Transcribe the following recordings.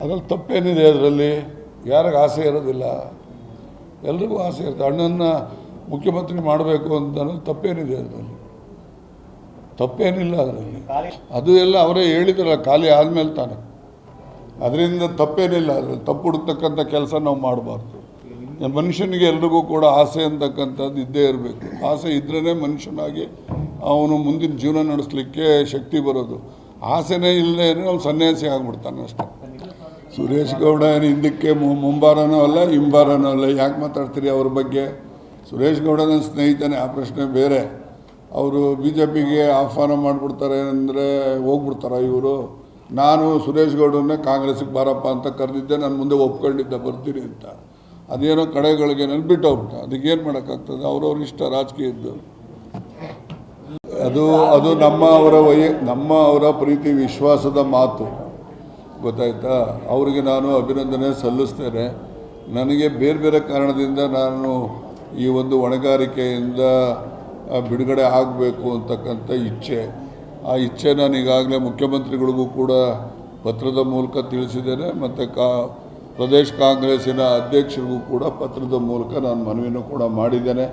ಅದರಲ್ಲಿ ತಪ್ಪೇನಿದೆ? ಅದರಲ್ಲಿ ಯಾರಿಗೆ ಆಸೆ ಇರೋದಿಲ್ಲ? ಎಲ್ರಿಗೂ ಆಸೆ ಇರುತ್ತೆ. ಅಣ್ಣನ ಮುಖ್ಯಮಂತ್ರಿ ಮಾಡಬೇಕು ಅಂತ ತಪ್ಪೇನಿದೆ? ಅದರಲ್ಲಿ ತಪ್ಪೇನಿಲ್ಲ. ಅದರಲ್ಲಿ ಅದು ಎಲ್ಲ ಅವರೇ ಹೇಳಿದ್ರಲ್ಲ, ಖಾಲಿ ಆದಮೇಲೆ ತಾನೆ. ಅದರಿಂದ ತಪ್ಪೇನಿಲ್ಲ. ಅದರಲ್ಲಿ ತಪ್ಪು ಹುಡುಕ್ತಕ್ಕಂಥ ಕೆಲಸ ನಾವು ಮಾಡಬಾರ್ದು. ಮನುಷ್ಯನಿಗೆ ಎಲ್ರಿಗೂ ಕೂಡ ಆಸೆ ಅಂತಕ್ಕಂಥದ್ದು ಇದ್ದೇ ಇರಬೇಕು. ಆಸೆ ಇದ್ರೇ ಮನುಷ್ಯನಾಗಿ ಅವನು ಮುಂದಿನ ಜೀವನ ನಡೆಸಲಿಕ್ಕೆ ಶಕ್ತಿ ಬರೋದು. ಆಸೆನೇ ಇಲ್ಲದೆ ಅವ್ನು ಸನ್ಯಾಸಿ ಆಗ್ಬಿಡ್ತಾನೆ ಅಷ್ಟೇ. ಸುರೇಶ್ ಗೌಡ ಹಿಂದಕ್ಕೆ ಮುಂಬಾರನೂ ಅಲ್ಲ ಹಿಂಬಾರನೂ ಅಲ್ಲ. ಯಾಕೆ ಮಾತಾಡ್ತೀರಿ ಅವ್ರ ಬಗ್ಗೆ? ಸುರೇಶ್ ಗೌಡ ನನ್ನ ಸ್ನೇಹಿತನೇ, ಆ ಪ್ರಶ್ನೆ ಬೇರೆ. ಅವರು BJPಗೆ ಆಹ್ವಾನ ಮಾಡಿಬಿಡ್ತಾರೆ ಅಂದರೆ ಹೋಗ್ಬಿಡ್ತಾರ ಇವರು? ನಾನು ಸುರೇಶ್ ಗೌಡರನ್ನೇ ಕಾಂಗ್ರೆಸ್ಗೆ ಬಾರಪ್ಪ ಅಂತ ಕರೆದಿದ್ದೆ. ನಾನು ಮುಂದೆ ಒಪ್ಕೊಂಡಿದ್ದೆ ಬರ್ತೀನಿ ಅಂತ. ಅದೇನೋ ಕಡೆಗಳಿಗೆ ನಾನು ಬಿಟ್ಟು ಹೋಗ್ಬಿಟ್ಟ. ಅದಕ್ಕೇನು ಮಾಡೋಕ್ಕಾಗ್ತದೆ? ಅವ್ರವ್ರ ಇಷ್ಟ ರಾಜಕೀಯದ್ದು. ಅದು ನಮ್ಮ ಅವರ ಪ್ರೀತಿ ವಿಶ್ವಾಸದ ಮಾತು, ಗೊತ್ತಾಯ್ತಾ? ಅವರಿಗೆ ನಾನು ಅಭಿನಂದನೆ ಸಲ್ಲಿಸ್ತೇನೆ. ನನಗೆ ಬೇರೆ ಬೇರೆ ಕಾರಣದಿಂದ ನಾನು ಈ ಒಂದು ಹೊಣೆಗಾರಿಕೆಯಿಂದ ಬಿಡುಗಡೆ ಆಗಬೇಕು ಅಂತಕ್ಕಂಥ ಇಚ್ಛೆ. ಆ ಇಚ್ಛೆ ನಾನು ಈಗಾಗಲೇ ಮುಖ್ಯಮಂತ್ರಿಗಳಿಗೂ ಕೂಡ ಪತ್ರದ ಮೂಲಕ ತಿಳಿಸಿದ್ದೇನೆ. ಮತ್ತು ಪ್ರದೇಶ ಕಾಂಗ್ರೆಸ್ಸಿನ ಅಧ್ಯಕ್ಷರಿಗೂ ಕೂಡ ಪತ್ರದ ಮೂಲಕ ನಾನು ಮನವಿನೂ ಕೂಡ ಮಾಡಿದ್ದೇನೆ.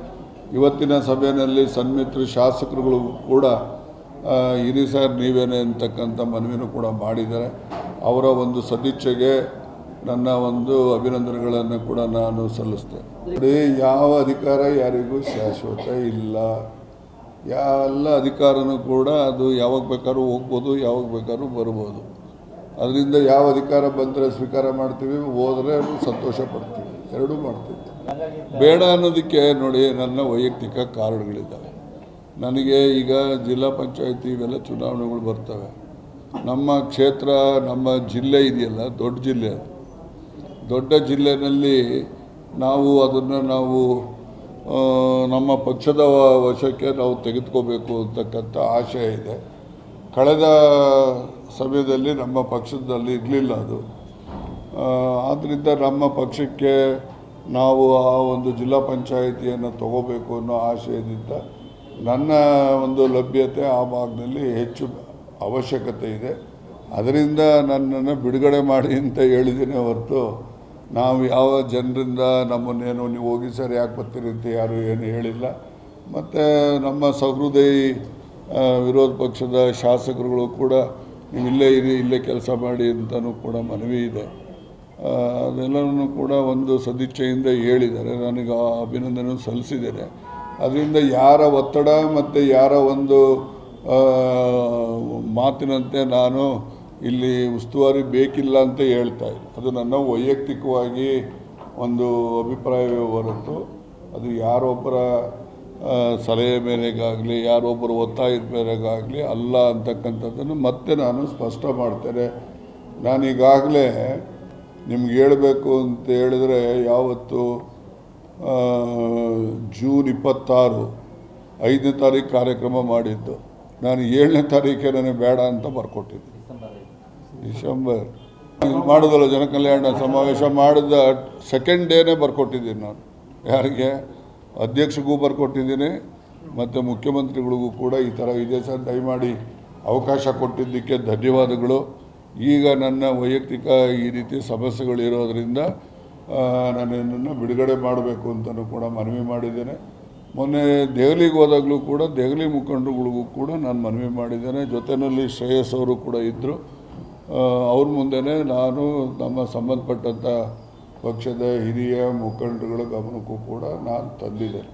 ಇವತ್ತಿನ ಸಭೆಯಲ್ಲಿ ಸನ್ಮಿತ್ರ ಶಾಸಕರುಗಳು ಕೂಡ ಇರಿ ಸರ್ ನೀವೇನೆ ಅಂತಕ್ಕಂಥ ಮನವಿನೂ ಕೂಡ ಮಾಡಿದ್ದಾರೆ. ಅವರ ಒಂದು ಸದಿಚ್ಛೆಗೆ ನನ್ನ ಒಂದು ಅಭಿನಂದನೆಗಳನ್ನು ಕೂಡ ನಾನು ಸಲ್ಲಿಸ್ತೇನೆ. ಯಾವ ಅಧಿಕಾರ ಯಾರಿಗೂ ಶಾಶ್ವತ ಇಲ್ಲ. ಎಲ್ಲ ಅಧಿಕಾರನೂ ಕೂಡ ಅದು ಯಾವಾಗ ಬೇಕಾದ್ರೂ ಹೋಗ್ಬೋದು, ಯಾವಾಗ ಬೇಕಾದ್ರೂ ಬರ್ಬೋದು. ಅದರಿಂದ ಯಾವ ಅಧಿಕಾರ ಬಂದರೆ ಸ್ವೀಕಾರ ಮಾಡ್ತೀವಿ, ಹೋದರೆ ಸಂತೋಷ ಪಡ್ತೀವಿ, ಎರಡೂ ಮಾಡ್ತೀವಿ. ಬೇಡ ಅನ್ನೋದಕ್ಕೆ ನೋಡಿ ನನ್ನ ವೈಯಕ್ತಿಕ ಕಾರಣಗಳಿದ್ದಾವೆ. ನನಗೆ ಈಗ ಜಿಲ್ಲಾ ಪಂಚಾಯತಿ ಇವೆಲ್ಲ ಚುನಾವಣೆಗಳು ಬರ್ತವೆ. ನಮ್ಮ ಕ್ಷೇತ್ರ, ನಮ್ಮ ಜಿಲ್ಲೆ ಇದೆಯಲ್ಲ, ದೊಡ್ಡ ಜಿಲ್ಲೆ. ದೊಡ್ಡ ಜಿಲ್ಲೆಯಲ್ಲಿ ನಾವು ಅದನ್ನು ನಮ್ಮ ಪಕ್ಷದ ವಶಕ್ಕೆ ನಾವು ತೆಗೆದುಕೋಬೇಕು ಅಂತಕ್ಕಂಥ ಆಶಯ ಇದೆ. ಕಳೆದ ಸಮಯದಲ್ಲಿ ನಮ್ಮ ಪಕ್ಷದಲ್ಲಿ ಇರಲಿಲ್ಲ ಅದು. ಆದ್ದರಿಂದ ನಮ್ಮ ಪಕ್ಷಕ್ಕೆ ನಾವು ಆ ಒಂದು ಜಿಲ್ಲಾ ಪಂಚಾಯಿತಿಯನ್ನು ತಗೋಬೇಕು ಅನ್ನೋ ಆಶಯದಿಂದ ನನ್ನ ಒಂದು ಲಭ್ಯತೆ ಆ ಭಾಗದಲ್ಲಿ ಹೆಚ್ಚು ಅವಶ್ಯಕತೆ ಇದೆ. ಅದರಿಂದ ನನ್ನನ್ನು ಬಿಡುಗಡೆ ಮಾಡಿ ಅಂತ ಹೇಳಿದ್ದೀನಿ ಹೊರತು ನಾವು ಯಾವ ಜನರಿಂದ ನಮ್ಮನ್ನೇನು ನೀವು ಹೋಗಿ ಸರ್ ಯಾಕೆ ಬರ್ತೀರಿ ಅಂತ ಯಾರು ಏನು ಹೇಳಿಲ್ಲ. ಮತ್ತು ನಮ್ಮ ಸಹೃದಯಿ ವಿರೋಧ ಪಕ್ಷದ ಶಾಸಕರುಗಳು ಕೂಡ ನೀವು ಇಲ್ಲೇ ಇರಿ, ಇಲ್ಲೇ ಕೆಲಸ ಮಾಡಿ ಅಂತಲೂ ಕೂಡ ಮನವಿ ಇದೆ. ಅದೆಲ್ಲವೂ ಕೂಡ ಒಂದು ಸದಿಚ್ಛೆಯಿಂದ ಹೇಳಿದ್ದಾರೆ. ನನಗೆ ಆ ಅಭಿನಂದನೆ ಸಲ್ಲಿಸಿದ್ದೇನೆ. ಅದರಿಂದ ಯಾರ ಒತ್ತಡ ಮತ್ತು ಯಾರ ಒಂದು ಮಾತಿನಂತೆ ನಾನು ಇಲ್ಲಿ ಉಸ್ತುವಾರಿ ಬೇಕಿಲ್ಲ ಅಂತ ಹೇಳ್ತಾ ಇಲ್ಲ. ಅದು ನನ್ನ ವೈಯಕ್ತಿಕವಾಗಿ ಒಂದು ಅಭಿಪ್ರಾಯವೇ ಹೊರತು ಅದು ಯಾರೊಬ್ಬರ ಸಲಹೆ ಮೇರೆಗಾಗಲಿ ಯಾರೊಬ್ಬರು ಒತ್ತಾಯದ ಮೇರೆಗಾಗಲಿ ಅಲ್ಲ ಅಂತಕ್ಕಂಥದ್ದನ್ನು ಮತ್ತೆ ನಾನು ಸ್ಪಷ್ಟ ಮಾಡ್ತೇನೆ. ನಾನೀಗಾಗಲೇ ನಿಮ್ಗೆ ಹೇಳಬೇಕು ಅಂತ ಹೇಳಿದ್ರೆ, ಯಾವತ್ತು ಜೂನ್ 26 5ನೇ ತಾರೀಕು ಕಾರ್ಯಕ್ರಮ ಮಾಡಿದ್ದು. ನಾನು 7ನೇ ತಾರೀಕೆ ನನಗೆ ಬೇಡ ಅಂತ ಬರ್ಕೊಟ್ಟಿದ್ದೆ. ಡಿಸೆಂಬರ್ ಮಾಡೋದಲ್ಲ, ಜನಕಲ್ಯಾಣ ಸಮಾವೇಶ ಮಾಡಿದ ಸೆಕೆಂಡ್ ಡೇನೇ ಬರ್ಕೊಟ್ಟಿದ್ದೀನಿ ನಾನು. ಯಾರಿಗೆ? ಅಧ್ಯಕ್ಷರಿಗೂ ಬರ್ಕೊಟ್ಟಿದ್ದೀನಿ ಮತ್ತು ಮುಖ್ಯಮಂತ್ರಿಗಳಿಗೂ ಕೂಡ ಈ ಥರ ಇದೆ ಸರ್, ದಯಮಾಡಿ ಅವಕಾಶ ಕೊಟ್ಟಿದ್ದಕ್ಕೆ ಧನ್ಯವಾದಗಳು. ಈಗ ನನ್ನ ವೈಯಕ್ತಿಕ ಈ ರೀತಿ ಸಮಸ್ಯೆಗಳಿರೋದರಿಂದ ನನ್ನನ್ನು ಬಿಡುಗಡೆ ಮಾಡಬೇಕು ಅಂತಲೂ ಕೂಡ ಮನವಿ ಮಾಡಿದ್ದೇನೆ. ಮೊನ್ನೆ ದೆಹಲಿಗೆ ಹೋದಾಗಲೂ ಕೂಡ ದೆಹಲಿ ಮುಖಂಡರುಗಳಿಗೂ ಕೂಡ ನಾನು ಮನವಿ ಮಾಡಿದ್ದೇನೆ. ಜೊತೆಯಲ್ಲಿ ಶ್ರೇಯಸ್ ಅವರು ಕೂಡ ಇದ್ದರು. ಅವ್ರ ಮುಂದೆನೇ ನಾನು ನಮ್ಮ ಸಂಬಂಧಪಟ್ಟಂಥ ಪಕ್ಷದ ಹಿರಿಯ ಮುಖಂಡರುಗಳ ಗಮನಕ್ಕೂ ಕೂಡ ನಾನು ತಂದಿದ್ದೇನೆ.